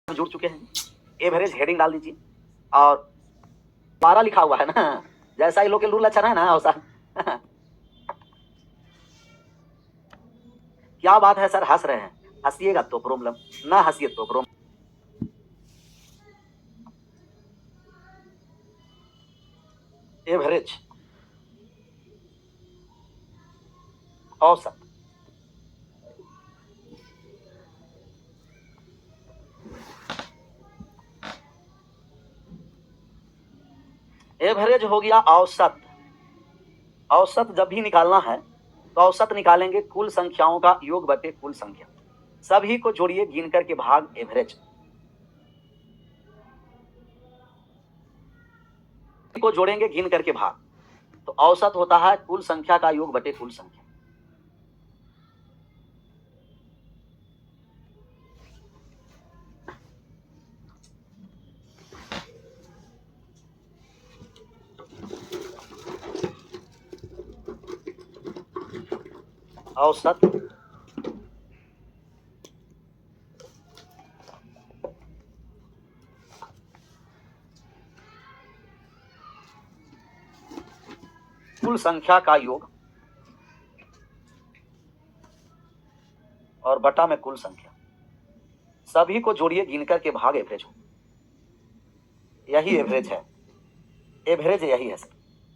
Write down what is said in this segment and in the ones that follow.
जुड़ चुके हैं। एवरेज हेडिंग डाल दीजिए और 12 लिखा हुआ है ना, जैसा ही लोकल रूल अच्छा है ना वैसा। क्या बात है सर, हंस रहे हैं? हंसिएगा तो प्रॉब्लम, ना हंसिए तो प्रॉब्लम। एवरेज औसत एवरेज हो गया औसत। औसत जब भी निकालना है तो औसत निकालेंगे कुल संख्याओं का योग बटे कुल संख्या। सभी को जोड़िए गिन करके भाग एवरेज को जोड़ेंगे गिन करके भाग, तो औसत होता है कुल संख्या का योग बटे कुल संख्या। औसत कुल संख्या का योग और बटा में कुल संख्या। सभी को जोड़िए गिनकर के भाग एवरेज हो। यही एवरेज है, एवरेज यही है सर।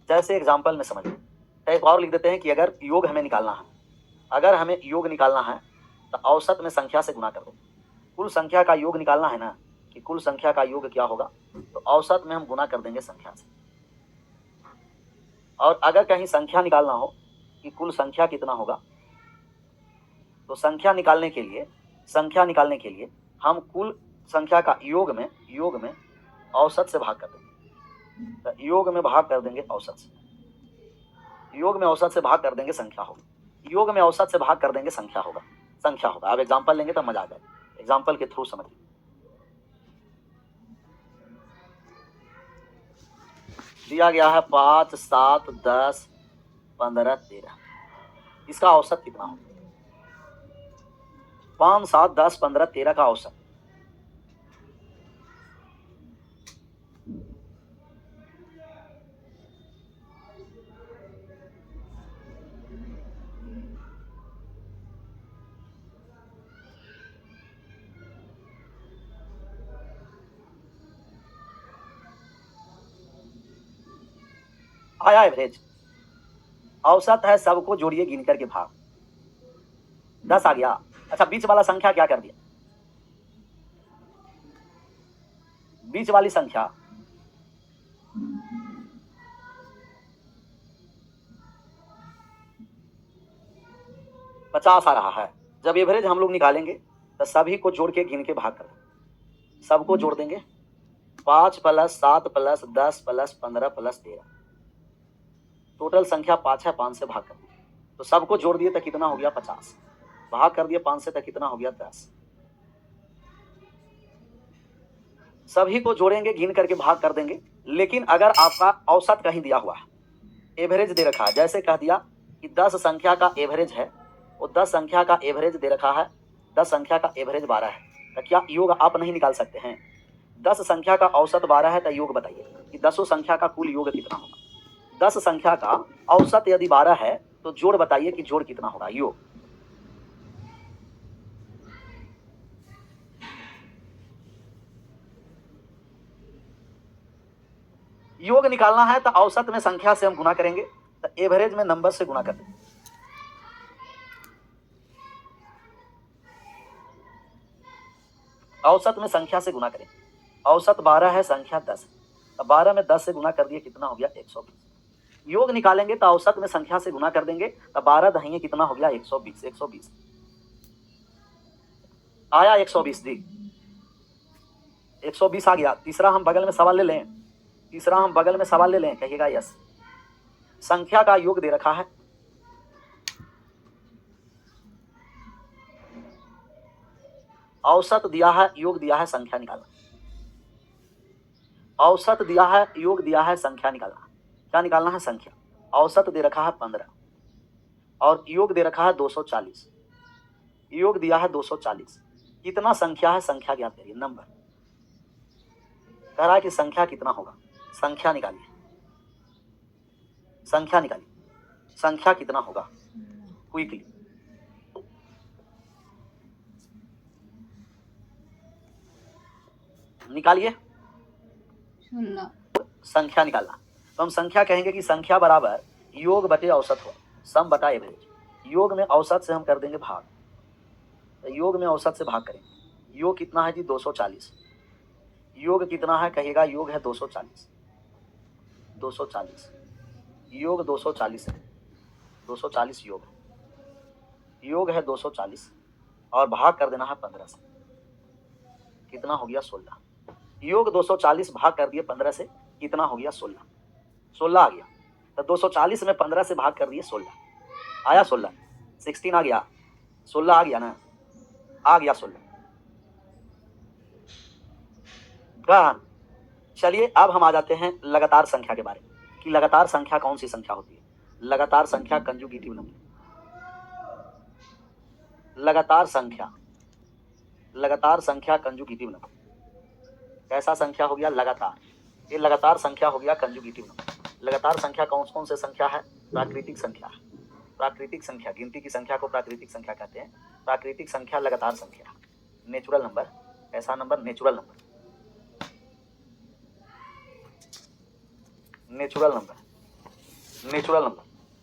जैसे एग्जांपल में समझिए, एक और लिख देते हैं कि अगर योग हमें निकालना है, अगर हमें योग निकालना है तो औसत में संख्या से गुना कर दो। कुल संख्या का योग निकालना है ना, कि कुल संख्या का योग क्या होगा, तो औसत में हम गुना कर देंगे संख्या से। और अगर कहीं संख्या निकालना हो कि कुल संख्या कितना होगा, तो संख्या निकालने के लिए हम कुल संख्या का योग में औसत से भाग कर देंगे। तो योग में भाग कर देंगे औसत से, योग में औसत से भाग कर देंगे संख्या होगा, योग में औसत से भाग कर देंगे संख्या होगा। अब एग्जांपल लेंगे तब मजा आ जाए, एग्जांपल के थ्रू समझिए। दिया गया है 5, 7, 10, 15, 13। इसका औसत कितना होगा? 5, 7, 10, 15, 13 का औसत आया एवरेज। औसत है, सबको जोड़िए गिन करके भाग। 10 आ गया। अच्छा, बीच वाला संख्या क्या कर दिया? बीच वाली संख्या 50 आ रहा है। जब एवरेज हम लोग निकालेंगे तो सभी को जोड़ के गिन के भाग कर देंगे। सबको जोड़ देंगे, 5 plus 7 plus 10 plus 15 plus 13, total संख्या 5 है। 5 से भाग कर दिया तो सबको जोड़ दिए तो कितना हो गया? 50। भाग कर दिया 5 से तो कितना हो गया? 10। सभी को जोड़ेंगे गिन करके भाग कर देंगे। लेकिन अगर आपका औसत कहीं दिया हुआ है, एवरेज दे रखा है, जैसे कह दिया कि 10 संख्या का एवरेज है, वो 10 संख्या का एवरेज दे रखा है, 10 संख्या का एवरेज 12 है, तो क्या योग आप नहीं निकाल सकते हैं? 10 संख्या का औसत 12 है तो योग बताइए कि 10 संख्या का कुल योग कितना होगा। 10 संख्या का औसत यदि 12 है तो जोड़ बताइए कि जोड़ कितना होगा, योग। योग निकालना है तो औसत में संख्या से हम गुना करेंगे, तो एवरेज में नंबर से गुना कर देंगे। औसत में संख्या से गुना करें। औसत 12 है, संख्या 10 है, तो 12 में 10 से गुना कर दिए, कितना हो गया? 120। योग निकालेंगे तो औसत में संख्या से गुना कर देंगे, तो 12 दहिए कितना हो गया? 120। 120 आया, 120 दी, 120 आ गया। तीसरा हम बगल में सवाल ले लें, कहिएगा यस। संख्या का योग दे रखा है, औसत दिया है, योग दिया है, संख्या निकालना। औसत दिया है, योग दिया है, संख्या निकालना। क्या निकालना है? संख्या। औसत दे रखा है 15 और योग दे रखा है 240। योग दिया है 240। कितना संख्या है? संख्या ज्ञात करिए, नंबर। कह रहा है कि संख्या कितना होगा, संख्या निकालिए, संख्या निकालिए, संख्या कितना होगा क्विकली। निकालिए, संख्या निकालना। तो हम संख्या कहेंगे कि संख्या बराबर योग बटे औसत हो, सम बटा एवरेज। योग में औसत से हम कर देंगे भाग, तो योग में औसत से भाग करेंगे। योग कितना है जी 240। योग कितना है कहिएगा, योग है 240, 240 योग 240 है, 240 योग है, योग है 240 और भाग कर देना है 15 से, कितना हो गया 16। योग 240 भाग कर दिए 15 से, कितना हो गया 16, 16 आ गया। तो 240 में 15 से भाग कर दिए 16, आया 16, 16 आ गया, 16 आ गया ना, आ गया 16। चलिए अब हम आ जाते हैं लगातार संख्या के बारे में कि लगातार संख्या कौन सी संख्या होती है। लगातार संख्या कंजुगेटिव नंबर, लगातार संख्या, लगातार संख्या कंजुगेटिव नंबर। कैसा संख्या हो गया, लगातार, ये लगातार संख्या हो गया कंजुगेटिव नंबर। लगातार संख्या कौन कौन से संख्या है, प्राकृतिक संख्या, प्राकृतिक संख्या, गिनती की संख्या को प्राकृतिक संख्या कहते हैं। प्राकृतिक संख्या लगातार संख्या, नेचुरल नंबर। ऐसा number natural number, natural number, natural number.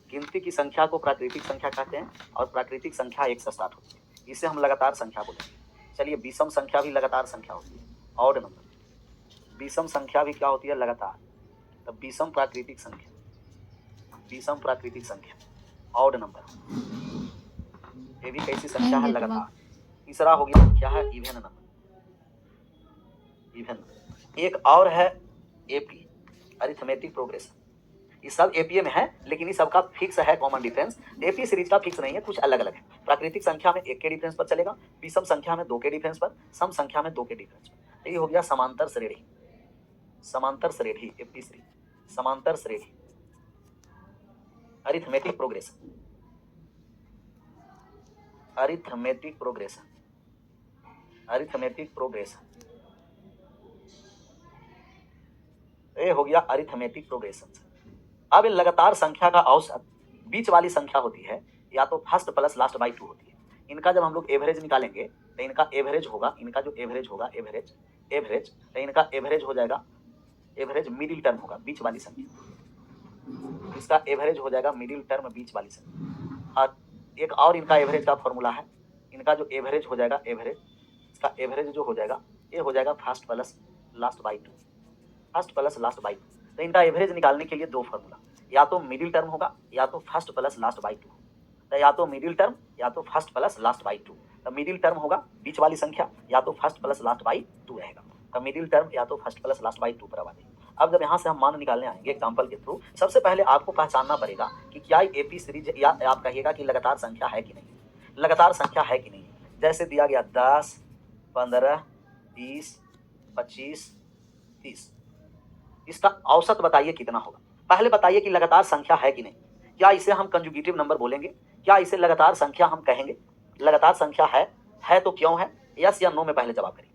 गिनती की संख्या को प्राकृतिक संख्या कहते हैं और प्राकृतिक संख्या 1 से स्टार्ट होती है, इसे हम लगातार संख्या बोलेंगे। चलिए विषम संख्या भी लगातार संख्या होती है, ऑड नंबर। विषम संख्या भी क्या होती है, लगातार। तो विषम प्राकृतिक संख्या, विषम प्राकृतिक संख्या, ऑड नंबर, ये भी कैसी संख्या है, लगातार। तीसरा हो गया क्या है, इवन नंबर, इवन। एक और है एपी, अरिथमेटिक प्रोग्रेशन। ये सब एपीए में है, लेकिन ये सबका फिक्स है कॉमन डिफरेंस। एपी सीरीज का फिक्स नहीं है, कुछ अलग अलग है। प्राकृतिक संख्या में 1 के डिफरेंस पर चलेगा, विषम संख्या में 2 के डिफरेंस पर, सम संख्या में 2 के डिफरेंस पर। ये हो गया समांतर श्रेणी, समांतर श्रेणी, एपी सीरीज, समांतर श्रेणी, arithmetic progression, arithmetic progression, arithmetic progression. ये हो गया अरिथमेटिक प्रोग्रेशन। अब इन लगातार संख्या का औसत बीच वाली संख्या होती है, या तो फर्स्ट प्लस लास्ट बाई 2 होती है। इनका जब हम लोग एवरेज निकालेंगे तो इनका एवरेज होगा, इनका जो एवरेज होगा, एवरेज, एवरेज, तो इनका एवरेज हो जाएगा, एवरेज मिडिल टर्म होगा, बीच वाली संख्या। इसका एवरेज हो जाएगा मिडिल टर्म, बीच वाली संख्या। और एक और इनका एवरेज का फॉर्मूला है, इनका जो एवरेज हो जाएगा, एवरेज, इसका एवरेज जो हो जाएगा, ये हो जाएगा first plus last by 2, first plus last by 2। तो इनका एवरेज निकालने के लिए 2 फॉर्मूला, या तो मिडिल टर्म होगा या तो फर्स्ट प्लस लास्ट बाई 2। तो या तो मिडिल टर्म या तो फर्स्ट प्लस लास्ट बाई 2। तो मिडिल टर्म होगा बीच वाली संख्या, या तो फर्स्ट प्लस लास्ट बाई 2 रहेगा। तो मिडिल टर्म या तो फर्स्ट प्लस लास्ट बाई 2 बराबर है। अब जब यहाँ से हम मान निकालने आएंगे एग्जाम्पल के थ्रू, सबसे पहले आपको पहचानना पड़ेगा कि क्या एपी सीरीज, या आप कहिएगा कि लगातार संख्या है कि नहीं, लगातार संख्या है कि नहीं। जैसे दिया गया 10, 15, 20, 25, 30, इसका औसत बताइए कितना होगा। पहले बताइए कि लगातार संख्या है कि नहीं, क्या इसे हम कंजुगेटिव नंबर बोलेंगे, क्या इसे लगातार संख्या हम कहेंगे। लगातार संख्या है तो क्यों है, यस या नो में पहले जवाब करिए।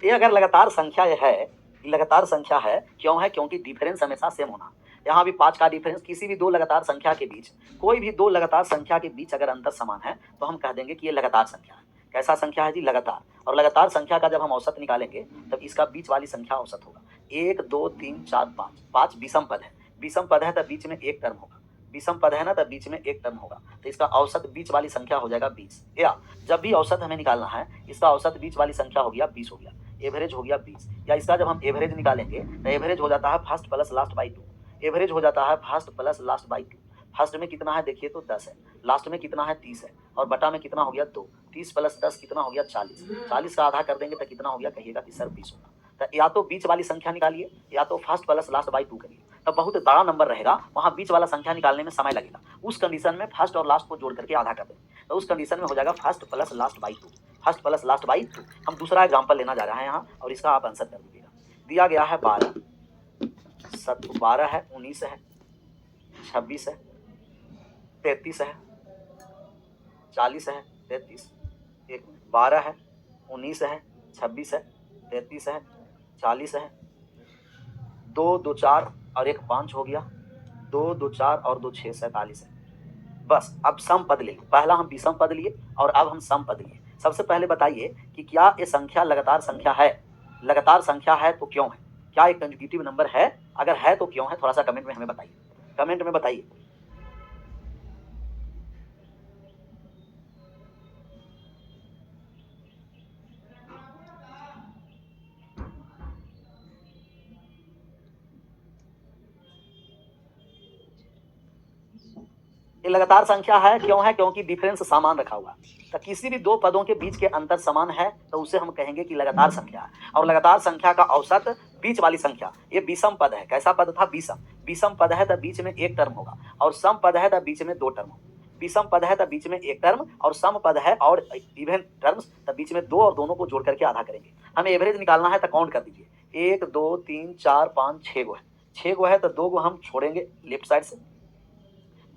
ये अगर लगातार संख्या है, लगातार संख्या है, क्यों है, क्योंकि डिफरेंस हमेशा सेम होना। यहाँ भी 5 का डिफरेंस, किसी भी 2 लगातार संख्या के बीच, कोई भी 2 लगातार संख्या के बीच अगर अंतर समान है तो हम कह देंगे कि ये लगातार संख्या है। कैसा संख्या है जी, लगातार। और लगातार संख्या का जब हम औसत निकालेंगे तब इसका बीच वाली संख्या औसत होगा। 1, 2, 3, 4, 5, 5 विषम पद है, विषम पद है तो बीच में 1 टर्म होगा, विषम पद है ना, तो बीच में 1 टर्म होगा। तो इसका औसत बीच वाली संख्या हो जाएगा 20। या जब भी औसत हमें निकालना है, इसका औसत बीच वाली संख्या हो गया 20 हो गया, एवरेज हो गया 20। या इसका जब हम एवरेज निकालेंगे तो एवरेज हो जाता है first plus last by 2, average हो जाता है first plus last by 2। First में कितना है देखिए तो 10 है, लास्ट में कितना है 30 है, और बटा में कितना हो गया 2। 30 प्लस 10 कितना हो गया 40, 40 का आधा कर देंगे तो कितना हो गया, कहिएगा कि सर 20 होगा। तो या तो बीच वाली संख्या निकालिए या तो फर्स्ट प्लस लास्ट बाई 2 करिए, तब बहुत बड़ा नंबर रहेगा, वहाँ बीच वाला संख्या निकालने में समय लगेगा। उस कंडीशन में फर्स्ट और लास्ट को जोड़ करके आधा कर देंगे, तो उस कंडीशन में हो जाएगा first plus last by 2, first plus last by 2। हम दूसरा एग्जाम्पल लेना जा रहे हैं यहाँ, और इसका आप आंसर कर दीजिएगा। दिया गया है 12, 12 है, 19 है, 26 है, 33 है, 40 है, 33, एक मिनट, 12 है, 19 है, 26 है, 33 है, 40 है, 2 2 4 और एक 5 हो गया, 2 2 4 और 2 6 47 है। बस अब सम पद ले लो। पहला हम विषम पद लिए और अब हम सम पद लिए। सबसे पहले बताइए कि क्या ये संख्या लगातार संख्या है? लगातार संख्या है तो क्यों है? क्या एक कंजुगेटिव नंबर है? अगर है तो क्यों है? थोड़ा सा कमेंट में हमें बताइए, कमेंट में बताइए। ये लगातार संख्या है, क्यों है? क्योंकि डिफरेंस समान रखा हुआ है। तो किसी भी दो पदों के बीच के अंतर समान है तो उसे हम कहेंगे कि लगातार संख्या है। और लगातार संख्या का औसत बीच वाली संख्या, ये विषम पद है। कैसा पद था? विषम। विषम पद है तो बीच में एक टर्म होगा, और सम पद है तो बीच में दो टर्म होगा। विषम पद है तो बीच में एक टर्म, और सम पद है और इवन टर्म्स तो बीच में दो, और दोनों को जोड़ करके आधा करेंगे। हमें एवरेज निकालना है तो काउंट कर दीजिए, 1 2 3 4 5 6 गो है। 6 गो है तो 2 गो हम छोड़ेंगे लेफ्ट साइड से,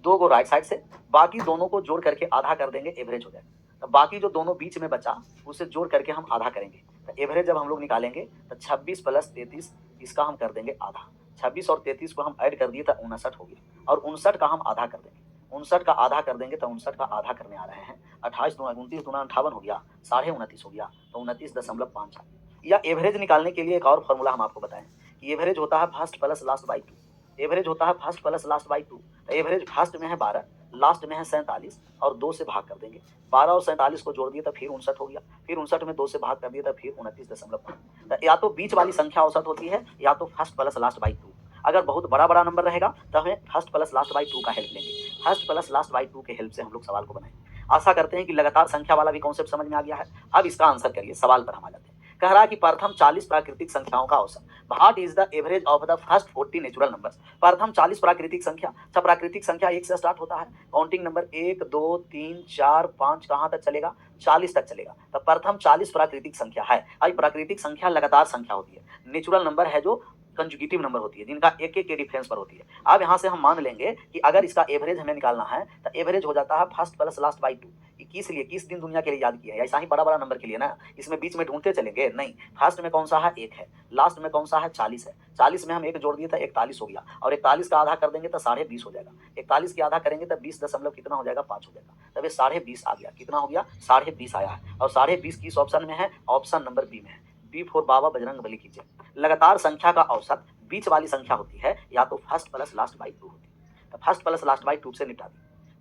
2 गो राइट साइड से, बाकी दोनों को जोड़ करके आधा कर देंगे, एवरेज हो जाएगा। तो बाकी जो दोनों बीच में बचा उसे जोड़ करके हम आधा करेंगे। तो एवरेज जब हम लोग निकालेंगे तो 26 प्लस 33, इसका हम कर देंगे आधा। 26 और 33 को हम ऐड कर दिए तो 59 हो गया, और 59 का हम आधा कर देंगे। 59 का आधा कर देंगे तो 59 का आधा करने आ रहे हैं 28 दूना 29 दूना 58 हो गया, 29.5 हो गया, तो 29.5। या एवरेज निकालने के लिए एक और फॉर्मूला हम आपको बताएं कि एवरेज होता है first plus last by 2। Average होता है first plus last by 2। Average first में है 12, लास्ट में है 47, और 2 से भाग कर देंगे। 12 और 47 को जोड़ दिए तो फिर 59 हो गया, फिर 59 में 2 से भाग कर दिया तो फिर 29.5। या तो बीच वाली संख्या औसत होती है या तो फर्स्ट प्लस लास्ट बाई 2। अगर बहुत बड़ा बड़ा नंबर रहेगा तो हमें फर्स्ट प्लस लास्ट बाई 2 का हेल्प लेंगे। फर्स्ट प्लस लास्ट बाई 2 के हेल्प से हम लोग सवाल को बनाएंगे। आशा करते हैं कि लगातार संख्या वाला भी कॉन्सेप्ट समझ में आ गया है। अब इसका आंसर करिए, सवाल पर हम आ जाते हैं। कह रहा है कि प्रथम 40 प्राकृतिक संख्याओं का औसत, what is the average of the first 40 natural numbers. प्रथम 40 प्राकृतिक संख्या, अच्छा प्राकृतिक संख्या 1 से स्टार्ट होता है। काउंटिंग नंबर 1 2 3 4 5 कहां तक चलेगा? 40 तक चलेगा। तो प्रथम 40 प्राकृतिक संख्या है। अब प्राकृतिक संख्या लगातार संख्या होती है, नेचुरल नंबर है जो कंजुगेटिव नंबर होती है, जिनका एक एक के डिफरेंस पर होती है। अब यहाँ से हम मान लेंगे कि अगर इसका एवरेज हमें निकालना है तो एवरेज हो जाता है फर्स्ट प्लस लास्ट बाई 2। 21 लिए 21 दिन दुनिया के लिए याद किया है, ऐसा ही बड़ा बड़ा नंबर के लिए ना, इसमें बीच में ढूंढते चलेंगे नहीं। फर्स्ट में कौन सा है? 1 है। लास्ट में कौन सा है? 40 है। 40 में हम 1 जोड़ दिए तो 41 हो गया, और 41 का आधा कर देंगे तो 20.5 हो जाएगा। 41 के आधा करेंगे तो 20 दशमलव कितना हो जाएगा? 5 हो जाएगा। तब ये 20.5 आ गया। कितना हो गया? 20.5 आया है। और 20.5 किस ऑप्शन में है? ऑप्शन नंबर बी में है। बी फॉर बाबा बजरंग बली कीजिए। लगातार संख्या का औसत बीच वाली संख्या होती है, या तो फर्स्ट प्लस लास्ट बाई 2 होती है। तो फर्स्ट प्लस लास्ट बाई 2 से निपटा दी।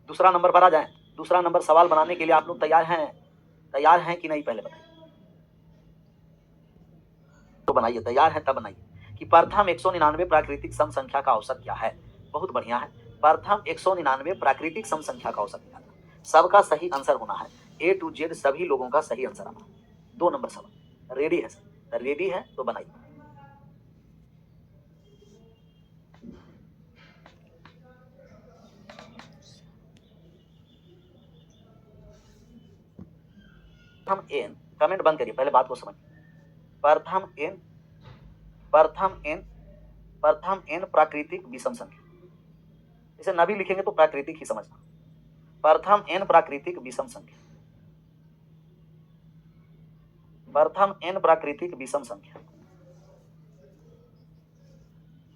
दूसरा नंबर पर आ जाए। दूसरा नंबर सवाल बनाने के लिए आप लोग तैयार हैं? तैयार हैं कि नहीं पहले बताइए तो बनाइए, तैयार है तब बनाइए कि प्रथम 199 प्राकृतिक सम संख्या का औसत क्या है। बहुत बढ़िया है। प्रथम 199 प्राकृतिक सम संख्या का औसत निकालना, सबका सही आंसर होना है, ए टू जेड सभी लोगों का सही आंसर आना। 2 नंबर सवाल रेडी है सर? रेडी है तो बनाइए। प्रथम एन, कमेंट बंद करिए, पहले बात को समझिए। प्रथम एन, प्रथम एन, प्रथम एन प्राकृतिक विषम संख्या, इसे न भी लिखेंगे तो प्राकृतिक ही समझना। प्रथम एन प्राकृतिक विषम संख्या, प्रथम एन प्राकृतिक विषम संख्या,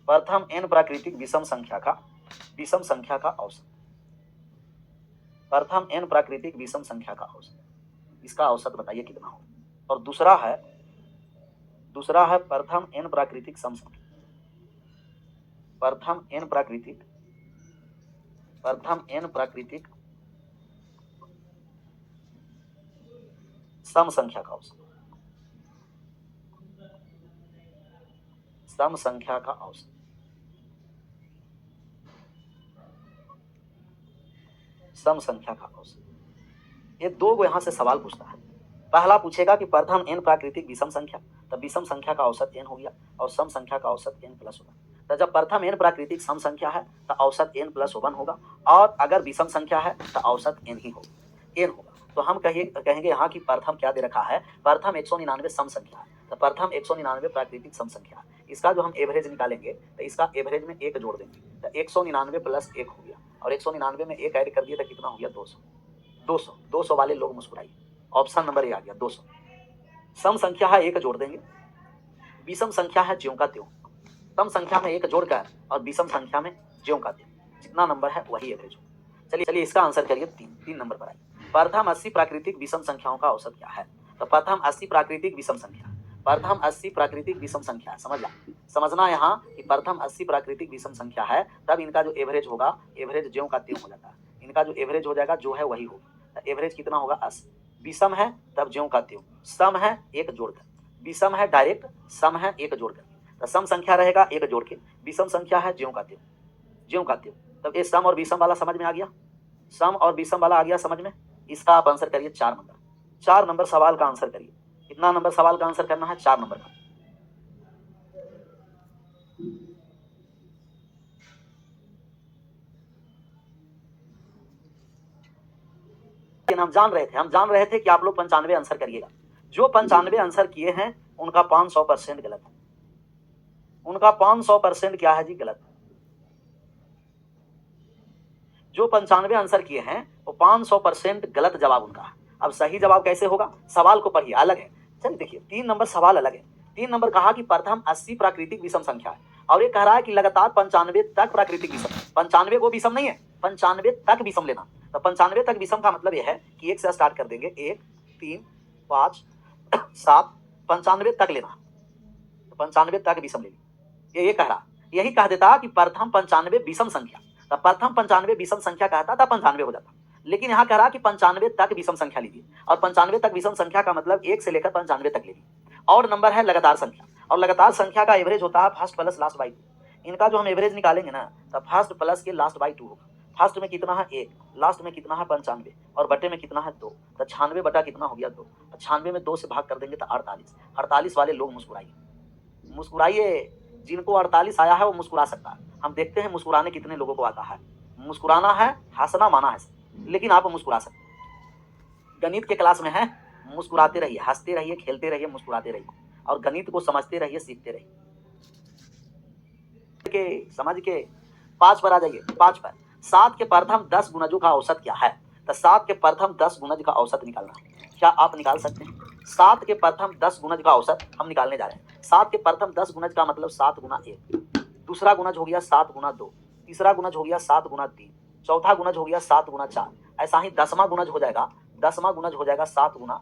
प्रथम एन प्राकृतिक विषम संख्या का औसत, प्रथम एन प्राकृतिक विषम संख्या का औसत, इसका औसत बताइए कितना हो। और दूसरा है प्रथम एन प्राकृतिक सम संख्या, प्रथम एन प्राकृतिक सम संख्या का औसत, सम संख्या का औसत, सम संख्या का औसत। ये 2 गो यहां से सवाल पूछता है। पहला पूछेगा कि प्रथम एन प्राकृतिक विषम संख्या, तब विषम संख्या का औसत एन हो गया, और सम संख्या का औसत एन प्लस होगा। तो जब प्रथम एन प्राकृतिक सम संख्या है तो औसत एन प्लस 1 होगा, और अगर विषम संख्या है तो औसत एन ही होगा, एन होगा। तो हम कहेंगे यहाँ की प्रथम क्या दे रखा है? प्रथम 199 सम संख्या है, तो प्रथम 199 प्राकृतिक सम संख्या है। इसका जो हम एवरेज निकालेंगे तो इसका एवरेज में 1 जोड़ देंगे तो 199 प्लस 1 हो गया, और 199 में 1 ऐड कर दिया तो कितना हो गया? 200। 200 वाले लोग मुस्कुराइए, ऑप्शन नंबर ए आ गया 200। सम संख्या है एक जोड़ देंगे, विषम संख्या है ज्यों का त्यों। सम संख्या में एक जोड़कर और विषम संख्या में ज्यों का त्यों, जितना नंबर है वही एवरेज हो। चलिए इसका आंसर करिए। 3 नंबर पर आइए। प्रथम 80 प्राकृतिक विषम संख्याओं का औसत क्या है? तो प्रथम 80 प्राकृतिक विषम संख्या, प्रथम 80 प्राकृतिक विषम संख्या है। समझना यहाँ कि प्रथम 80 प्राकृतिक विषम संख्या है, तब इनका जो एवरेज होगा, एवरेज ज्यों का त्यों हो जाता है। इनका जो एवरेज हो जाएगा जो है वही होगा। तो एवरेज कितना होगा? 80। विषम है तब ज्यों का त्यों, सम है एक जोड़कर, विषम है डायरेक्ट, सम है एक जोड़कर। तो सम संख्या रहेगा एक जोड़ के, विषम संख्या है ज्यों का त्यों, ज्यों का त्यों। तब ये सम और विषम वाला समझ में आ गया, सम और विषम वाला आ गया समझ में। इसका आप आंसर करिए 4 नंबर। 4 नंबर सवाल का आंसर करिए। कितना नंबर सवाल का आंसर करना है? 4 नंबर का। हम जान रहे थे कि आप लोग 95 आंसर करिएगा। जो 95 आंसर किए हैं उनका 500% गलत है। उनका 500% क्या है जी? गलत। जो 95 आंसर किए हैं वो 500% गलत जवाब उनका है। अब सही जवाब कैसे होगा? सवाल को पढ़िए, अलग है। चलिए देखिए 3 नंबर सवाल अलग है। 3 नंबर कहा कि प्रथम 80 प्राकृतिक विषम संख्या है, और ये कह रहा है कि लगातार 95 तक प्राकृतिक विषम। 95 वो विषम नहीं है, 95 तक विषम लेना। तो 95 तक विषम का मतलब यह है कि 1 से स्टार्ट कर देंगे, 1 3 5 7, 95 तक लेना। तो 95 तक विषम ले ली। ये कह रहा, यही कह देता कि प्रथम 95 विषम संख्या, तब प्रथम 95 विषम संख्या कहता था 95 हो जाता। लेकिन यहाँ कह रहा कि 95 तक विषम संख्या लीजिए, और 95 तक विषम संख्या का मतलब 1 से लेकर 95 तक लीजिए। और नंबर है लगातार संख्या, और लगातार संख्या का एवरेज होता है फर्स्ट प्लस लास्ट बाई 2। इनका जो हम एवरेज निकालेंगे ना, तब फर्स्ट प्लस के लास्ट बाई 2 होगा। फर्स्ट में कितना है 1, लास्ट में कितना है 95, और बटे में कितना है 2। तो 96 बटा कितना हो गया 2। 96 में 2 से भाग कर देंगे तो 48। 48 वाले लोग मुस्कुराइए, मुस्कुराइए। जिनको 48 आया है वो मुस्कुरा सकता है। हम देखते हैं मुस्कुराने कितने लोगों को आता है। मुस्कुराना है, हंसना माना है, लेकिन आप मुस्कुरा सकते हैं। गणित के क्लास में है, मुस्कुराते रहिए, हंसते रहिए, खेलते रहिए, मुस्कुराते रहिए, और गणित को समझते रहिए, सीखते रहिए। समझ के 5 पर आ जाइए। 5 पर 7 के प्रथम 10 गुणजों का औसत क्या है? तो 7 के प्रथम 10 गुणज का औसत निकालना है। क्या आप निकाल सकते हैं? 7 के प्रथम 10 गुणज का औसत हम निकालने जा रहे हैं। 7 के प्रथम 10 गुणज का मतलब 7 गुना 1, दूसरा गुणज हो गया 7 गुना 2, तीसरा गुणज हो गया 7 गुना 3, चौथा गुणज हो गया 7 गुना 4। ऐसा ही 10वां गुणज हो जाएगा, 10वां गुणज हो जाएगा 7 गुना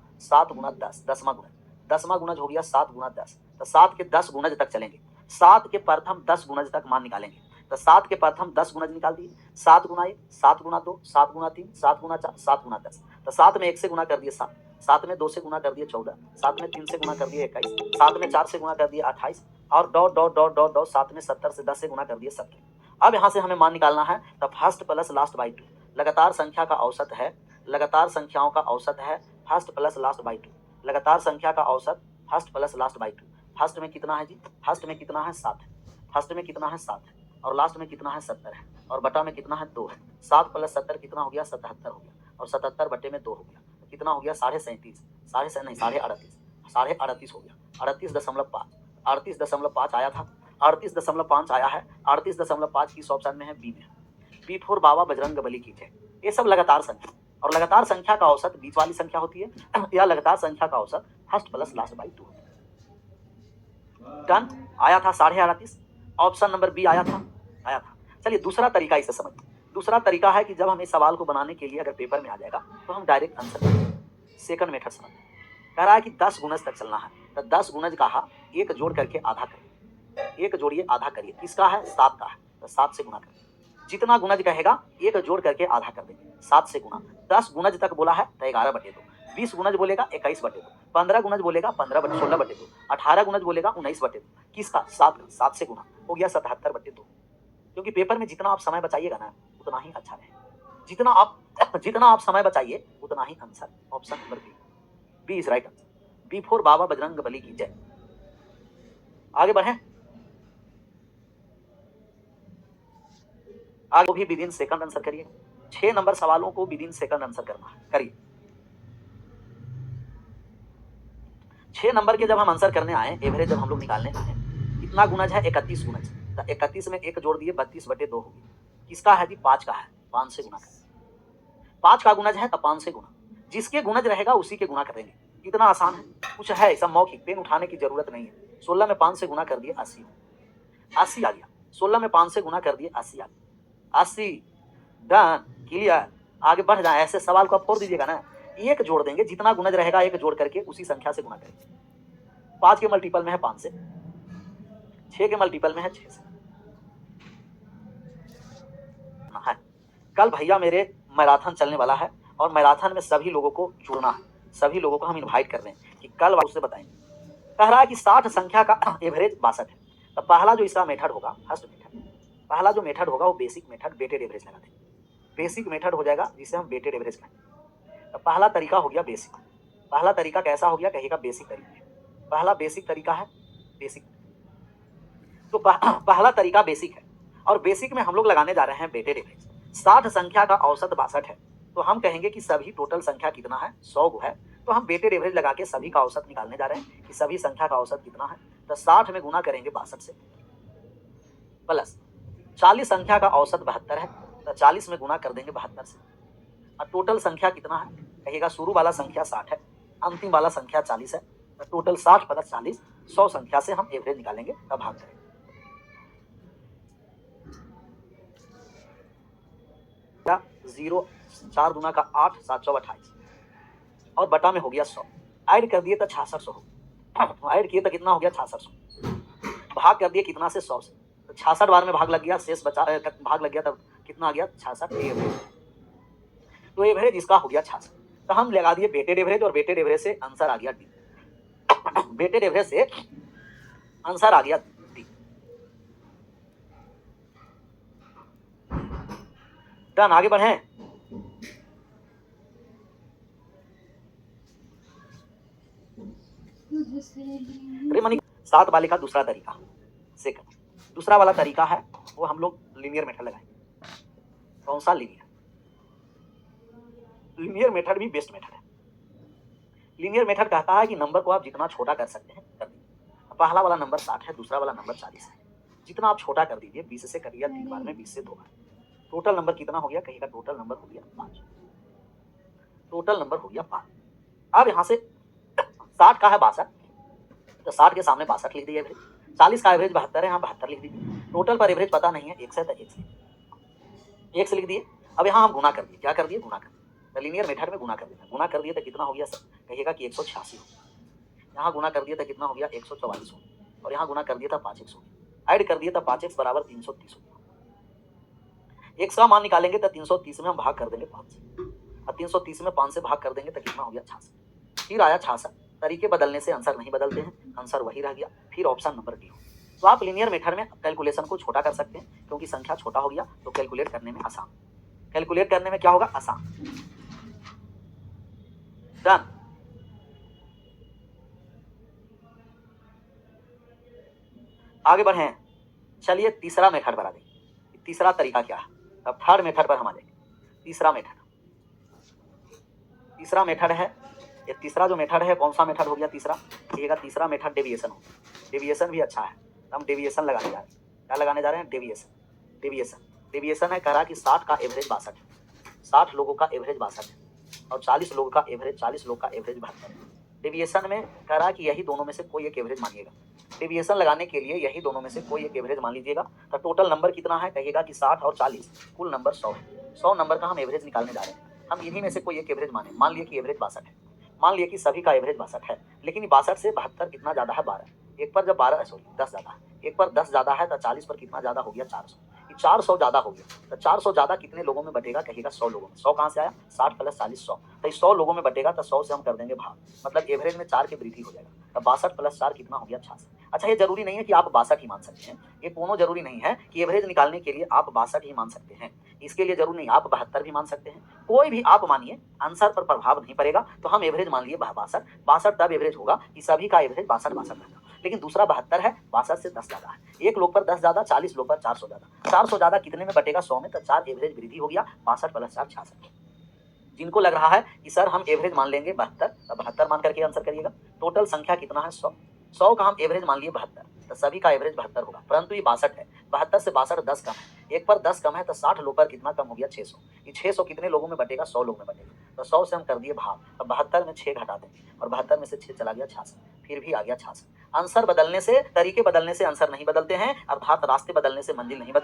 10। 10वां गुणज हो गया 7 गुना 10। तो 7 के 10 गुणज तक चलेंगे। 7 के प्रथम 10 गुणज तक मान निकालेंगे। तो 7 के प्रथम 10 गुणज निकाल दिए। 7 गुना 1, 7 गुना 2, 7 गुना 3, 7 गुना 4, 7 गुना 10। तो 7 में 1 से गुना कर दिए 7, 7 में 2 से गुना कर दिए 14, 7 में 3 से गुना कर दिए 21, 7 में 4 से गुना कर दिए 28, और dot dot dot dot dot 7 में 70 से 10 से गुना कर दिए 70। अब यहाँ से हमें मान निकालना है। तो फर्स्ट प्लस लास्ट बाई 2 लगातार संख्या का औसत है, लगातार संख्याओं का औसत है फर्स्ट प्लस लास्ट बाई 2। लगातार संख्या का औसत first plus last by 2। First में कितना है जी? फर्स्ट में कितना है 7 है, फर्स्ट में कितना है 7 है, और लास्ट में कितना है 70 है, और बटा में कितना है 2 है। 7 प्लस 70 कितना हो गया? 77 हो गया, और 77 बटे में 2 हो गया। तो कितना हो गया? 37.5, 38.5 हो गया। 38.5, 38.5 आया था, 38.5 आया है। 38.5 किस ऑप्शन में है? बी में है। B4 बाबा बजरंग बली की जय। ये सब लगातार संख्या, और लगातार संख्या का औसत बीच वाली संख्या होती है, या लगातार संख्या का औसत फर्स्ट प्लस लास्ट बाई 2 होता है। डन आया था 38.5, ऑप्शन नंबर बी आया था। चलिए दूसरा तरीका इसे समझिए। दूसरा तरीका है कि जब हमें सवाल को बनाने के लिए अगर पेपर में आ जाएगा तो हम डायरेक्ट आंसर करेंगे। सेकंड मेथड समझ, कह रहा है कि 10 गुणज तक चलना है। तो 10 गुणज कहा, एक जोड़ करके आधा करिए, एक जोड़िए आधा करिए। किसका है? 7 का है, तो 7 से गुना करिए। जितना गुणज कहेगा एक जोड़ करके आधा कर देंगे, 7 से गुना। 10 गुणज तक बोला है तो 11/2, 20 गुणज बोलेगा 21/2, 15 गुणज बोलेगा 16/2, 18 गुणज बोलेगा 19/2। किसका? 7 का, 7 से गुना हो गया 77/2। क्योंकि पेपर में जितना आप समय बचाइएगा ना उतना ही अच्छा रहेगा। जितना आप समय बचाइए उतना ही answer. Option number B is right answer. B4 Baba Bajrang Bali की जय। आगे बढ़े, आगे भी विदिन सेकंड आंसर करिए। 6 नंबर सवालों को विदिन सेकंड आंसर करना है, करिए। 6 नंबर के जब हम आंसर करने आए, एवरेज जब हम लोग निकालने आए, कितना गुणज है? 31 गुणज। तो 31 में 1 जोड़ दिए, 32/2 होगी। किसका है जी? 5 का है, 5 से गुना करें। 5 का गुणज है तो 5 से गुना। जिसके गुणज रहेगा उसी के गुना करेंगे। कितना आसान है, कुछ है ऐसा मौखिक, पेन उठाने की जरूरत नहीं है। 16 में 5 से गुना कर दिए 80, 80 आ गया। 16 में 5 से गुना कर दिए 80 आ गया। 80 डन, क्लियर। आगे बढ़ जाए, ऐसे सवाल को आप फोड़ दीजिएगा ना, एक जोड़ देंगे, जितना गुणज रहेगा एक जोड़ करके उसी संख्या से गुना करेंगे। 5 के मल्टीपल में है 5 से, 6 के मल्टीपल में है 6 से। है कल भैया मेरे मैराथन चलने वाला है और मैराथन में सभी लोगों को जुड़ना है, सभी लोगों को हम इनवाइट कर रहे हैं कि कल उससे बताएंगे। कह रहा है कि 60 संख्या का एवरेज 62 है। तो पहला जो इसका मेथड होगा, फर्स्ट मेथड, पहला जो मेथड होगा वो बेसिक मेथड, वेटेड एवरेज लगा देंगे। बेसिक मेथड हो जाएगा जिसे हम वेटेड एवरेज कहेंगे। तो पहला तरीका हो गया बेसिक। पहला तरीका कैसा हो गया, कहिएगा बेसिक तरीका। पहला बेसिक तरीका है, बेसिक। तो पहला तरीका बेसिक है और बेसिक में हम लोग लगाने जा रहे हैं वेटेड एवरेज। 60 संख्या का औसत 62 है, तो हम कहेंगे कि सभी टोटल संख्या कितना है, 100 है। तो हम वेटेड एवरेज लगा के सभी का औसत निकालने जा रहे हैं कि सभी संख्या का औसत कितना है। तो 60 में गुना करेंगे 62 से, प्लस 40 संख्या का औसत 72 है, तो 40 में गुना कर देंगे 72 से। और टोटल संख्या कितना है, कहिएगा शुरू वाला संख्या 60 है, अंतिम वाला संख्या 40 है। तो टोटल 60 प्लस 40, 100 संख्या से हम एवरेज निकालेंगे, तब भाग करेंगे। 0, 4 दूना का 8, 7 चौ 28 और बटा में हो गया 100। ऐड कर दिए तो 6600 हो गया। ऐड किए तो कितना हो गया, 6600। भाग कर दिए कितना से, 100 से। तो 66 बार में भाग लग गया, शेष बचा भाग लग गया, तब कितना आ गया, 66 एवरेज। तो एवरेज इसका हो गया 66। तो हम लगा दिए वेटेड एवरेज और वेटेड एवरेज से आंसर आ गया डी। वेटेड एवरेज से आंसर आ गया डी। डन, आगे बढ़े। अरे मनी 7 वाले का दूसरा तरीका, सेकंड दूसरा वाला तरीका है वो हम लोग लीनियर मेथड लगाएंगे। कौन सा, लीनियर। लीनियर मेथड भी बेस्ट मेथड है। लीनियर मेथड कहता है कि नंबर को आप जितना छोटा कर सकते हैं कर दीजिए। पहला वाला नंबर 60 है, दूसरा वाला नंबर 40 है, जितना आप छोटा कर दीजिए। 20 से कर दिया 3 बार में, 20 से 2 बार। टोटल नंबर कितना हो गया, कहिएगा टोटल नंबर हो गया 5। टोटल नंबर हो गया 5। अब यहाँ से 60 का है 62, तो 60 के सामने 62 लिख दिए एवरेज। 40 का एवरेज 72 है, यहाँ 72 लिख दीजिए। टोटल पर एवरेज पता नहीं है, 1 से, तो 1 से लिख दिए। अब यहाँ हम गुना कर दिए, क्या कर दिए, गुना कर दिए। तो लीनियर मेथड में गुना कर देना, गुना कर दिए तो कितना हो गया सर, कहिएगा कि 186 हो। यहाँ गुना कर दिया तो कितना हो गया, 144 हो। और यहाँ गुना कर दिया था 5x हो। ऐड कर दिया था 5x बराबर 330 हो। x का मान निकालेंगे तो 330 में हम भाग कर देंगे 5 से, और 330 में 5 से भाग कर देंगे तो कितना हो गया, 66। फिर आया 66। तरीके बदलने से आंसर नहीं बदलते हैं, आंसर वही रह गया। फिर ऑप्शन नंबर डी हो। तो आप लीनियर मेथड में कैलकुलेशन को छोटा कर सकते हैं, क्योंकि संख्या छोटा हो गया तो कैलकुलेट करने में आसान। कैलकुलेट करने में क्या होगा, आसान। डन। आगे बढ़े, चलिए तीसरा मेथड बना देंगे। तीसरा तरीका क्या है, अब थर्ड मेथड पर हम आ जाएंगे। तीसरा मेथड, तीसरा मेथड है ये। तीसरा जो मेथड है, कौन सा मेथड हो गया तीसरा, कहिएगा तीसरा मेथड डेविएशन हो। डेविएशन भी अच्छा है, हम डेविएशन लगाने जा रहे हैं। क्या लगाने जा रहे हैं, डेविएशन। डेविएशन, डेविएशन है, कह रहा कि 60 का एवरेज 62 है, 60 लोगों का एवरेज 62 है और 40 लोगों का एवरेज, 40 लोग का एवरेज 72 है। डेविएशन में कह रहा कि यही दोनों में से कोई एक एवरेज मानिएगा। डेविएशन लगाने के लिए यही दोनों में से कोई एक एवरेज मान लीजिएगा। तो टोटल नंबर कितना है, कहिएगा कि 60 और 40, कुल नंबर 100 है। 100 नंबर का हम एवरेज निकालने जा रहे हैं। हम इन्हीं में से कोई एक एवरेज माने, मान लिए कि एवरेज 62 है, मान लिए कि सभी का एवरेज 62 है, लेकिन 62 से 72 कितना ज्यादा है, 12। एक पर जब 10 ज्यादा है, एक पर 10 ज्यादा है, तो 40 पर कितना ज्यादा हो गया, 400। 400 ज्यादा हो गया, तो 400 ज्यादा कितने लोगों में बटेगा, कहिएगा 100 लोगों में। 100 कहाँ से आया, 60 प्लस 40 100, तो 100 लोगों में बटेगा। तो 100 से हम कर देंगे भाग, मतलब एवरेज में 4 की वृद्धि हो जाएगा। तो 62 प्लस 4 कितना हो गया, 66। अच्छा, ये जरूरी नहीं है कि आप 62 ही मान सकते हैं, ये दोनों जरूरी नहीं है कि एवरेज निकालने के लिए आप 62 ही मान सकते हैं। इसके लिए जरूरी नहीं, आप 72 भी मान सकते हैं, कोई भी आप मानिए, आंसर पर प्रभाव नहीं पड़ेगा। तो हम एवरेज मान लिए 62। 62 तब एवरेज होगा कि सभी का एवरेज 62 रहेगा, लेकिन दूसरा 72 है, 62 से 10 ज्यादा है। एक लोग पर 10 ज्यादा, 40 लोग पर 400 ज्यादा। 400 ज्यादा कितने में बटेगा, 100 में, तो 4 एवरेज वृद्धि हो गया। 62 प्लस 4 66। जिनको लग रहा है कि सर हम एवरेज मान लेंगे 72, तो 72 मान करके आंसर करिएगा। टोटल संख्या कितना है, 100। 100 का हम एवरेज मान लिए 72, तो सभी का एवरेज 72 होगा, परंतु ये 62 है। 72 से 62 10 कम है, एक पर 10 कम है, तो 60 लोग पर कितना कम हो गया, 600। ये 600 कितने लोगों में बटेगा, 100 लोग में बटेगा। तो 100 से हम कर दिए भाग। अब 72 में 6 घटा दें और 72 में से 6 चला गया 66, फिर भी आ गया 66। आंसर बदलने से, तरीके बदलने से आंसर नहीं बदलते हैं, अर्थात रास्ते बदलने से मंजिल नहीं बदलती।